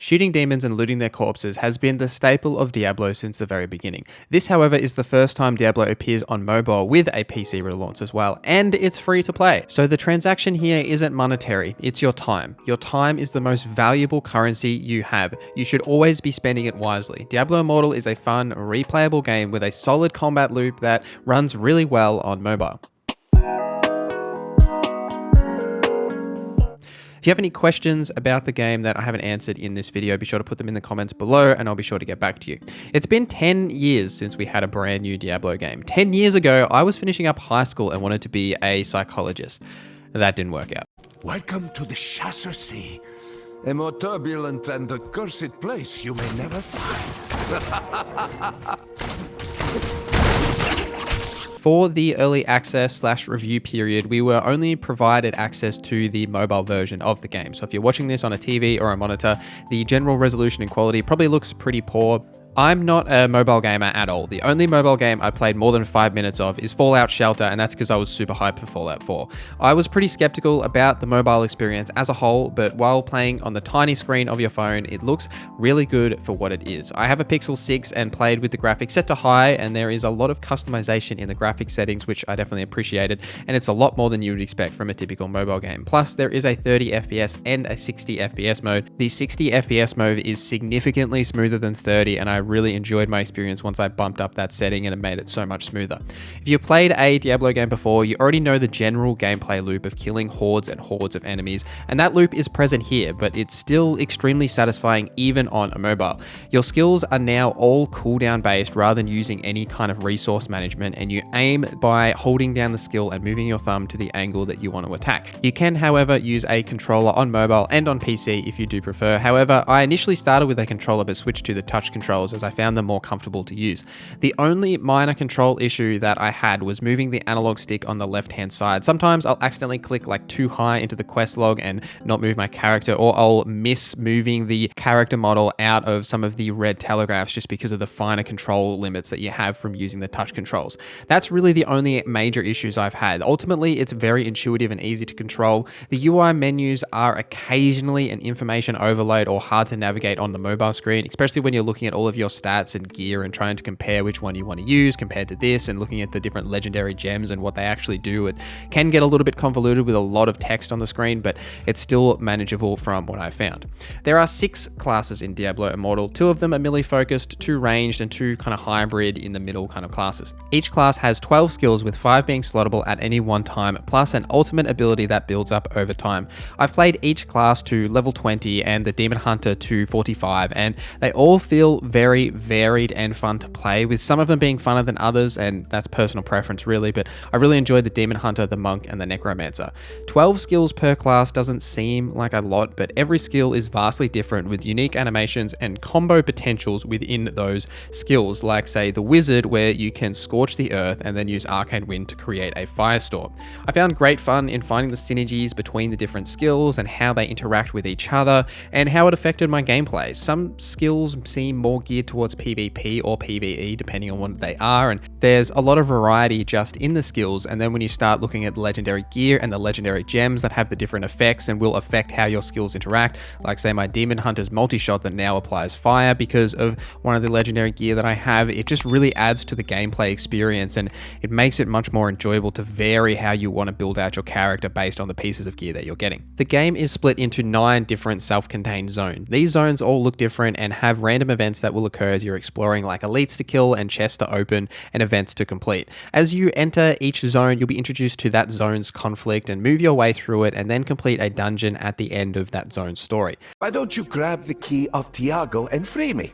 Shooting demons and looting their corpses has been the staple of Diablo since the very beginning. This, however, is the first time Diablo appears on mobile with a PC relaunch as well, and it's free to play. So the transaction here isn't monetary, it's your time. Your time is the most valuable currency you have. You should always be spending it wisely. Diablo Immortal is a fun, replayable game with a solid combat loop that runs really well on mobile. If you have any questions about the game that I haven't answered in this video, be sure to put them in the comments below and I'll be sure to get back to you. It's been 10 years since we had a brand new Diablo game. 10 years ago, I was finishing up high school and wanted to be a psychologist. That didn't work out. Welcome to the Shasser Sea, a more turbulent and accursed place you may never find. For the early access / review period, we were only provided access to the mobile version of the game. So if you're watching this on a TV or a monitor, the general resolution and quality probably looks pretty poor. I'm not a mobile gamer at all. The only mobile game I played more than 5 minutes of is Fallout Shelter, and that's because I was super hyped for Fallout 4. I was pretty skeptical about the mobile experience as a whole, but while playing on the tiny screen of your phone, it looks really good for what it is. I have a Pixel 6 and played with the graphics set to high, and there is a lot of customization in the graphics settings, which I definitely appreciated, and it's a lot more than you would expect from a typical mobile game. Plus, there is a 30 FPS and a 60 FPS mode. The 60 FPS mode is significantly smoother than 30, and I really enjoyed my experience once I bumped up that setting and it made it so much smoother. If you played a Diablo game before, you already know the general gameplay loop of killing hordes and hordes of enemies, and that loop is present here, but it's still extremely satisfying even on a mobile. Your skills are now all cooldown based rather than using any kind of resource management, and you aim by holding down the skill and moving your thumb to the angle that you want to attack. You can, however, use a controller on mobile and on PC if you do prefer. However, I initially started with a controller but switched to the touch controls as I found them more comfortable to use. The only minor control issue that I had was moving the analog stick on the left hand side. Sometimes I'll accidentally click like too high into the quest log and not move my character, or I'll miss moving the character model out of some of the red telegraphs just because of the finer control limits that you have from using the touch controls. That's really the only major issues I've had. Ultimately, it's very intuitive and easy to control. The UI menus are occasionally an information overload or hard to navigate on the mobile screen, especially when you're looking at all of your stats and gear and trying to compare which one you want to use compared to this, and looking at the different legendary gems and what they actually do. It can get a little bit convoluted with a lot of text on the screen, but it's still manageable from what I found. There are 6 classes in Diablo Immortal. 2 of them are melee focused, 2 ranged, and 2 kind of hybrid in the middle kind of classes. Each class has 12 skills, with 5 being slottable at any one time, plus an ultimate ability that builds up over time. I've played each class to level 20 and the Demon Hunter to 45, and they all feel very varied and fun to play, with some of them being funner than others, and that's personal preference really, but I really enjoyed the Demon Hunter, the Monk, and the Necromancer. 12 skills per class doesn't seem like a lot, but every skill is vastly different, with unique animations and combo potentials within those skills, like say the Wizard, where you can scorch the earth and then use Arcane Wind to create a firestorm. I found great fun in finding the synergies between the different skills and how they interact with each other and how it affected my gameplay. Some skills seem more geared towards PvP or PvE depending on what they are, and there's a lot of variety just in the skills. And then when you start looking at the legendary gear and the legendary gems that have the different effects and will affect how your skills interact, like say my Demon Hunter's multi-shot that now applies fire because of one of the legendary gear that I have, it just really adds to the gameplay experience, and it makes it much more enjoyable to vary how you want to build out your character based on the pieces of gear that you're getting. The game is split into 9 different self-contained zones. These zones all look different and have random events that will occur as you're exploring, like elites to kill and chests to open and events to complete. As you enter each zone, you'll be introduced to that zone's conflict and move your way through it, and then complete a dungeon at the end of that zone's story. Why don't you grab the key of Tiago and free me?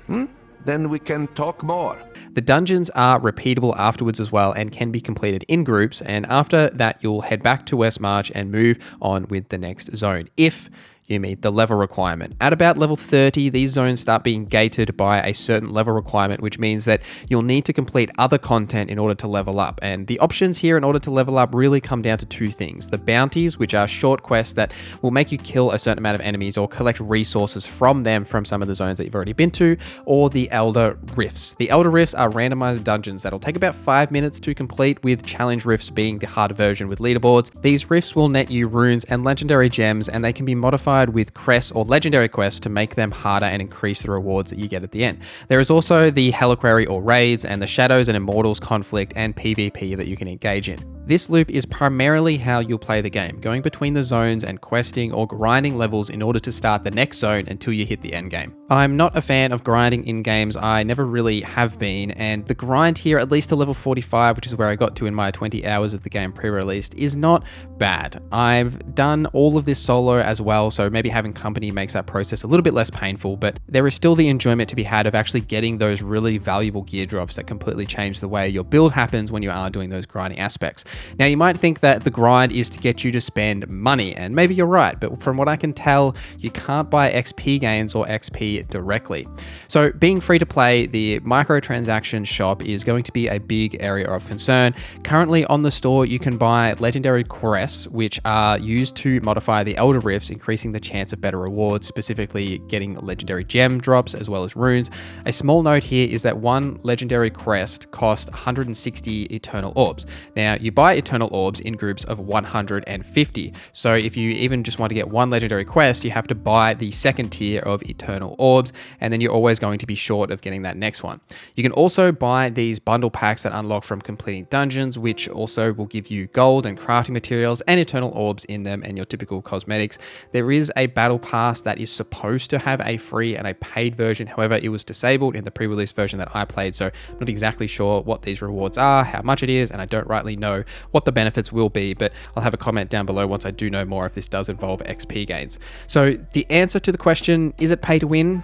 Then we can talk more. The dungeons are repeatable afterwards as well and can be completed in groups, and after that you'll head back to Westmarch and move on with the next zone if you meet the level requirement. At about level 30, these zones start being gated by a certain level requirement, which means that you'll need to complete other content in order to level up. And the options here in order to level up really come down to 2 things. The bounties, which are short quests that will make you kill a certain amount of enemies or collect resources from them from some of the zones that you've already been to, or the Elder Rifts. The Elder Rifts are randomized dungeons that'll take about 5 minutes to complete, with challenge rifts being the harder version with leaderboards. These rifts will net you runes and legendary gems, and they can be modified modified with quests or legendary quests to make them harder and increase the rewards that you get at the end. There is also the Reliquary or raids and the Shadows and Immortals conflict and PvP that you can engage in. This loop is primarily how you'll play the game, going between the zones and questing or grinding levels in order to start the next zone until you hit the end game. I'm not a fan of grinding in games, I never really have been, and the grind here, at least to level 45, which is where I got to in my 20 hours of the game pre-released, is not bad. I've done all of this solo as well, so maybe having company makes that process a little bit less painful, but there is still the enjoyment to be had of actually getting those really valuable gear drops that completely change the way your build happens when you are doing those grinding aspects. Now, you might think that the grind is to get you to spend money, and maybe you're right, but from what I can tell, you can't buy XP gains or XP directly. So being free to play, the microtransaction shop is going to be a big area of concern. Currently on the store, you can buy legendary quests, which are used to modify the Elder Rifts, increasing the chance of better rewards, specifically getting legendary gem drops as well as runes. A small note here is that one legendary quest costs 160 eternal orbs. Now, you buy eternal orbs in groups of 150. So if you even just want to get one legendary quest, you have to buy the second tier of eternal orbs, and then you're always going to be short of getting that next one. You can also buy these bundle packs that unlock from completing dungeons, which also will give you gold and crafting materials and eternal orbs in them and your typical cosmetics. There is a battle pass that is supposed to have a free and a paid version. However, it was disabled in the pre-release version that I played, so I'm not exactly sure what these rewards are, how much it is, and I don't rightly know what the benefits will be, but I'll have a comment down below once I do know more if this does involve XP gains. So the answer to the question, is it pay to win?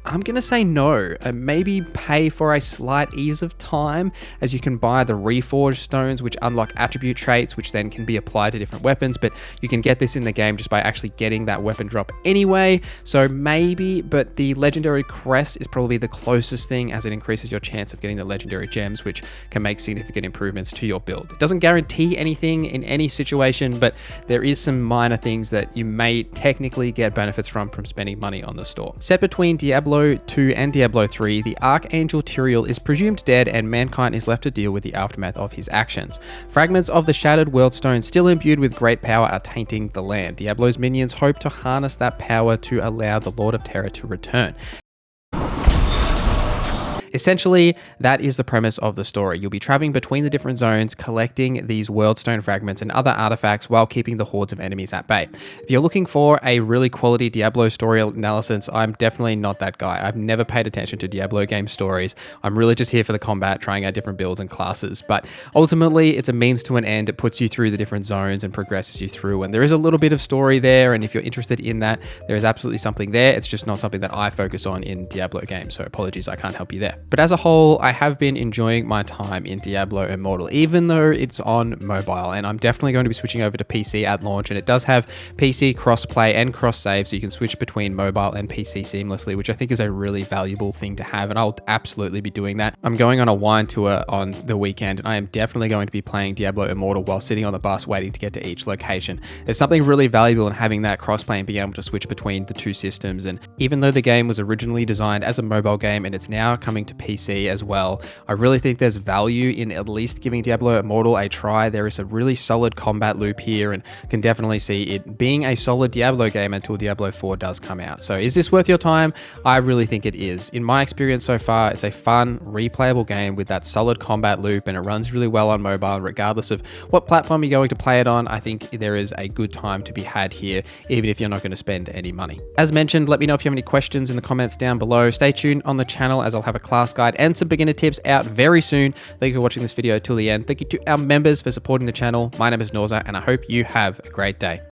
I'm going to say no. Maybe pay for a slight ease of time, as you can buy the Reforged stones, which unlock attribute traits, which then can be applied to different weapons, but you can get this in the game just by actually getting that weapon drop anyway. So maybe, but the legendary crest is probably the closest thing, as it increases your chance of getting the legendary gems, which can make significant improvements to your build. It doesn't guarantee anything in any situation, but there is some minor things that you may technically get benefits from spending money on the store. Set between Diablo 2 and Diablo 3, the Archangel Tyrael is presumed dead and mankind is left to deal with the aftermath of his actions. Fragments of the Shattered World Stone still imbued with great power are tainting the land. Diablo's minions hope to harness that power to allow the Lord of Terror to return. Essentially, that is the premise of the story. You'll be traveling between the different zones, collecting these world stone fragments and other artifacts while keeping the hordes of enemies at bay. If you're looking for a really quality Diablo story analysis, I'm definitely not that guy. I've never paid attention to Diablo game stories. I'm really just here for the combat, trying out different builds and classes. But ultimately, it's a means to an end. It puts you through the different zones and progresses you through. And there is a little bit of story there. And if you're interested in that, there is absolutely something there. It's just not something that I focus on in Diablo games. So apologies, I can't help you there. But as a whole, I have been enjoying my time in Diablo Immortal, even though it's on mobile, and I'm definitely going to be switching over to PC at launch, and it does have PC crossplay and cross-save, so you can switch between mobile and PC seamlessly, which I think is a really valuable thing to have, and I'll absolutely be doing that. I'm going on a wine tour on the weekend, and I am definitely going to be playing Diablo Immortal while sitting on the bus waiting to get to each location. There's something really valuable in having that crossplay and being able to switch between the two systems, and even though the game was originally designed as a mobile game and it's now coming to PC as well, I really think there's value in at least giving Diablo Immortal a try. There is a really solid combat loop here, and can definitely see it being a solid Diablo game until Diablo 4 does come out. So is this worth your time? I really think it is. In my experience so far, it's a fun, replayable game with that solid combat loop, and it runs really well on mobile regardless of what platform you're going to play it on. I think there is a good time to be had here, even if you're not going to spend any money. As mentioned, let me know if you have any questions in the comments down below. Stay tuned on the channel, as I'll have a class guide and some beginner tips out very soon. Thank you for watching this video till the end. Thank you to our members for supporting the channel. My name is NorZZa, and I hope you have a great day.